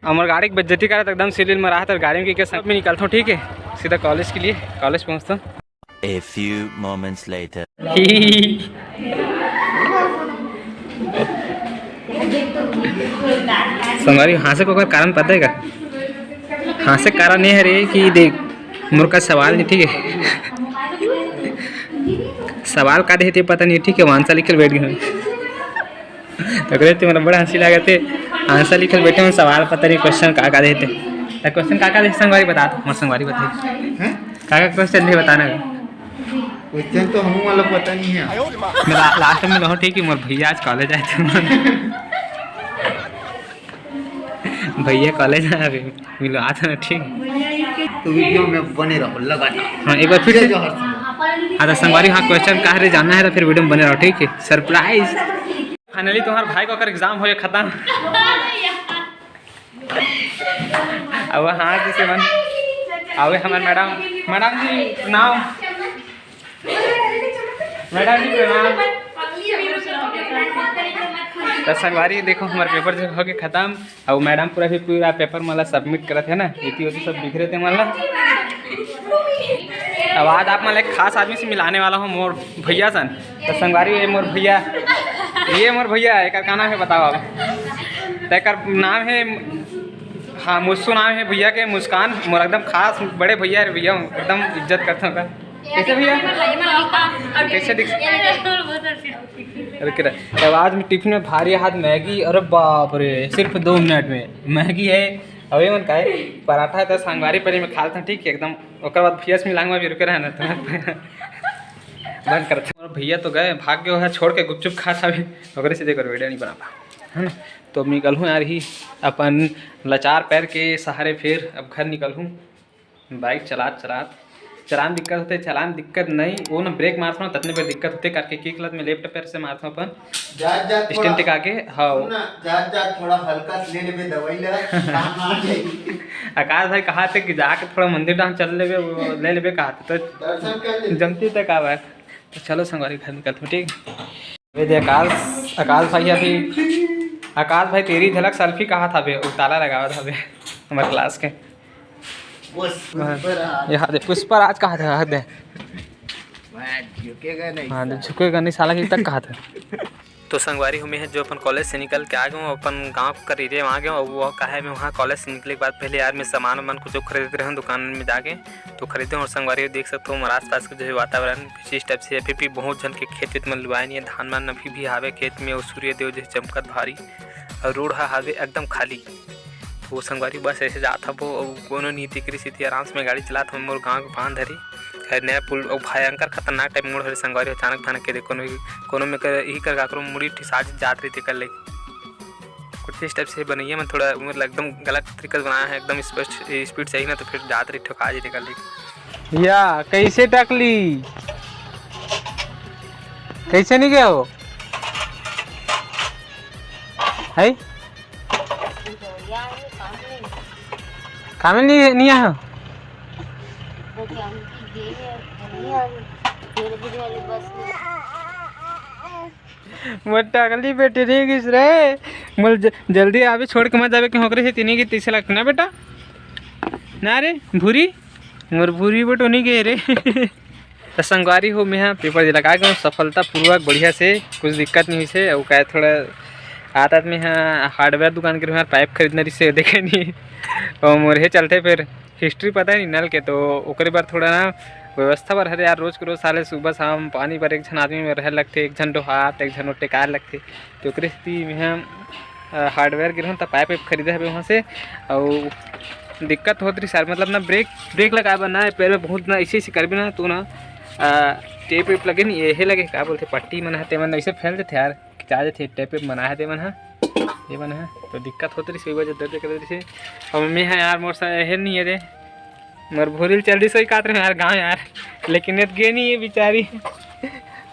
हमारे गाड़ी की बेइज्जती करा तो एकदम सीरियल में रहा था गाड़ी में के संग में निकलता हूँ। ठीक है, सीधा कॉलेज के लिए कॉलेज पहुँचता हूँ। A few moments later. संगवारी हंसे को कारण पता है क्या? हंसे कारण नहीं है रे कि देख मोर का सवाल नहीं। ठीक है, सवाल का देते पता नहीं। ठीक है, आंसर लिखल बैठ गए तो कहते मतलब बड़ा हंसी लगे थे। आंसर लिखल बैठे में सवाल पता नहीं क्वेश्चन का देते। क्वेश्चन का देते संगवारी बता दो। मोर संगवारी बताइए का क्वेश्चन नहीं बताना। क्वेश्चन तो हम वाला पता नहीं है। मैं लास्ट में रहूँ। ठीक है, मोर भैया आज कॉलेज आए थे। भैया कॉलेज आए अभी मिलो आता ना। ठीक, तो वीडियो में बने रहो लगातार। हाँ एक बार फिर से। हाँ तो संगवारी हाँ क्वेश्चन कहाँ रे जानना है तो फिर वीडियो में बने रहो। ठीक है, सरप्राइज। फाइनली तुम्हारे भाई को अगर एग्जाम हो गया खत्म। अब हाँ जैसे मन आवे हमारे मैडम जी नाम मैडम जी प्रणाम। तो संगवारी देखो हमारे पेपर जो हो गए खत्म। और मैडम पूरा पेपर मतलब सबमिट करते है ना। इतनी होती सब बिखरे थे मतलब। अब आज आप मतलब एक खास आदमी से मिलाने वाला हूँ मोर भैया सन। तो संगवारी ये मोर भैया एक का नाम है बताओ आप। तो एक नाम है हाँ मुस्सू नाम है भैया के। मुस्कान मोर एकदम खास बड़े भैया है भैया एकदम इज्जत करता हूँ। कैसे भैया कैसे दिख अब आज में टिफिन में भारी हाथ मैगी। अरे बाप रे सिर्फ 2 मिनट में मैगी है। अभी मन का है पराठा है तो संगवारी पहले में खा लेता हूँ। ठीक है एकदम ओकर बाद भैया से मिलाऊंगा भी रुके रहना तो बंद करते। भैया तो गए भाग गए छोड़ के गुपचुप खा था अभी वगैरह से देकर वीडियो नहीं बना पा है ना। तो अब निकल हूँ यार ही अपन लाचार पैर के सहारे फिर अब घर निकल हूँ। बाइक चलान दिक्कत होते चलान दिक्कत नहीं वो ना ब्रेक मारता हूँ ततने पर दिक्कत होते करके की गलत में लेफ्ट पैर से मारता हूँ अपन स्टैंड टिका के। हाँ थोड़ा हल्का ले ले दवाई ले आकाश भाई कहा थे कि जाके थोड़ा मंदिर डांस चल ले कहा थे तो जमती तक आ बात। तो चलो संगवारी घर निकलते हूँ। ठीक है आकाश भाई तेरी झलक सेल्फी कहा था बे ताला लगावा था बे हमारे क्लास के। यहाँ दे पुष्पराज कहा था। हाँ दे झुकेगा नहीं साला की तक कहा था। तो संगवारी हमें है जो अपन कॉलेज से निकल के आ गए अपन गांव कर एरिया में आ गए। और वो कहा है मैं वहाँ कॉलेज से निकले के बाद पहले यार मैं सामान कुछ खरीदते रहे दुकान में जाके तो खरीदे। और संगवारी देख सकते हो हमारे आसपास का जो है वातावरण इस टाइप से फिर भी बहुत जन के खेत वेत में लुआए नहीं है। धान मान अभी भी हावे खेत में और सूर्य देव जैसे चमकत भारी और रोड हावे एकदम खाली। वो संगवारी बस ऐसे जाता वो कोनो नीति कृषि थी आराम से मैं गाड़ी चला था मोर गाँव के बांध धरी नया पुल और भयंकर खतरनाक टाइप मोड़ हरे संगवारी अचानक भनक के देखो कोनो में कर यही कर काकरो मुड़ी ठिसाज जात रही थी कर ले कुछ इस टाइप से बनइया में थोड़ा मतलब एकदम गलत तरीका बनाया है एकदम स्पीड चाहिए ना तो फिर जात रही ठोका जी कर ली। या कैसे टकली कैसे नहीं गया हो है काम नहीं आया टकली बेटे नहीं घिस रहे मोल जल्दी आवे छोड़ के मत जावे कि होकरे से तीनी की 30 लाख ना बेटा ना रे भूरी मोर भूरी बेटो नहीं गए रे। तो संगवारी हो मैं पेपर दिला का गए सफलता पूर्वक बढ़िया से कुछ दिक्कत नहीं हुई से और क्या थोड़ा आता में हाँ हार्डवेयर दुकान के हमारे पाइप खरीदना से देखे नहीं और मोरे चलते फिर हिस्ट्री पता नहीं नल के तो ओकरे बार थोड़ा ना व्यवस्था पर हरे यार रोज के रोज साले सुबह शाम पानी पर एक जन आदमी में रह लगते एक जन डोहात एक जन टेकार लगते तो स्थिति में हार्डवेयर गिर तो पाइप खरीदे है वहाँ से और दिक्कत होती रही सर मतलब ना ब्रेक लगा ना पैर में बहुत ना ऐसे कर भी ना तो ना टेप वेप लगे नहीं यही लगे क्या बोलते पट्टी मन है मन ऐसे फैल देते यार चाहे थे टेप वेप मना है मन है ये मन है तो दिक्कत होती रही सही वजह दर्द कर रही थी। और मम्मी है यार मोर है नहीं है रे मोर भोरिल चल रही सही काट रहे यार गाँव यार लेकिन गे नहीं है बेचारी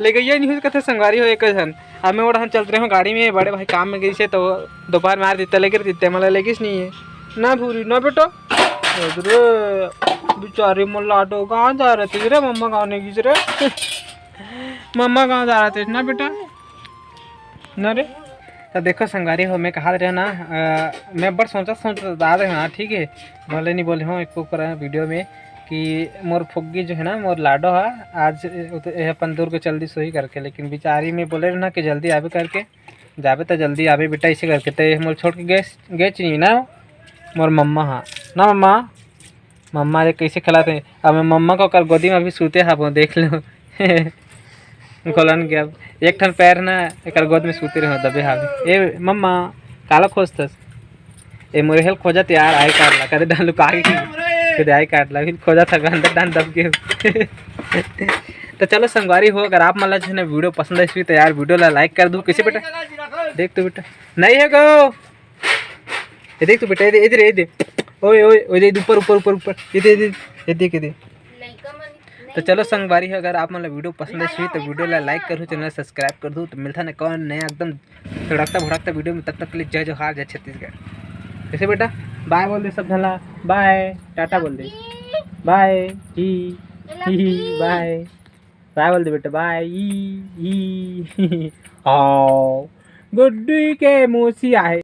लेकिन ये नहीं कथे संगवारी हो एक जन अब मैं वहाँ चलते रहे गाड़ी में बड़े भाई काम में गई से तो दोपहर मार देते लेकर देते मतलब लेकिस नहीं है ना भूरी ना बेटा बेचारे लाटो कहाँ जा रहे थे रे मम्मा गाँव नहीं खींच रहे मम्मा कहाँ जा रहे थे ना बेटा ना रे तो देखो संगवारी हो मैं कहा रहे ना मैं बड़ सोचा बता रहे हाँ ठीक है बोले नहीं बोले हूँ एक ऊपर वीडियो में कि मोर फुग्गी जो है ना मोर लाडो है आज अपन दूर के जल्दी सोही करके, लेकिन बेचारी में बोले ना कि जल्दी आवे करके जाबे तो जल्दी आवे बेटा इसे करके तो मोर छोड़ के गए चाहिए ना मोर मम्मा हाँ ना मम्मा मम्मा रे कैसे खिलाते अब मैं मम्मा को कर गोदी में अभी सूते हाँ वो देख लो खोलन गया एक ठन पैर ना एक गोद में सूते रहो दबे हावी ए मम्मा काला खोजतस ए मोरे हेल खोजत यार आई कार्ड ला कदे डालू कागे कदे आई कार्ड ला फिर खोजा था अंदर डाल दब के तो चलो संगवारी हो अगर आप मतलब जो है वीडियो पसंद आई तो यार वीडियो ला लाइक कर दो कैसे बेटा देख तो बेटा नहीं है गो ये देख तो बेटा इधर इधर ओए ओए ओए ऊपर ऊपर ऊपर ऊपर ये देख तो चलो संगवारी है अगर आप मतलब वीडियो पसंद आई तो वीडियो ला लाइक करो चैनल सब्सक्राइब कर दो तो मिलता ना कौन नया एकदम धड़कता भड़कता वीडियो में, तब तक के लिए जय जोहार जय छत्तीसगढ़। कैसे बेटा बाय बोल दे सब झला बाय टाटा बोल दे बाय ही बाय बाय बोल दे बेटा बाय ई गुड्डी के मोसी आए।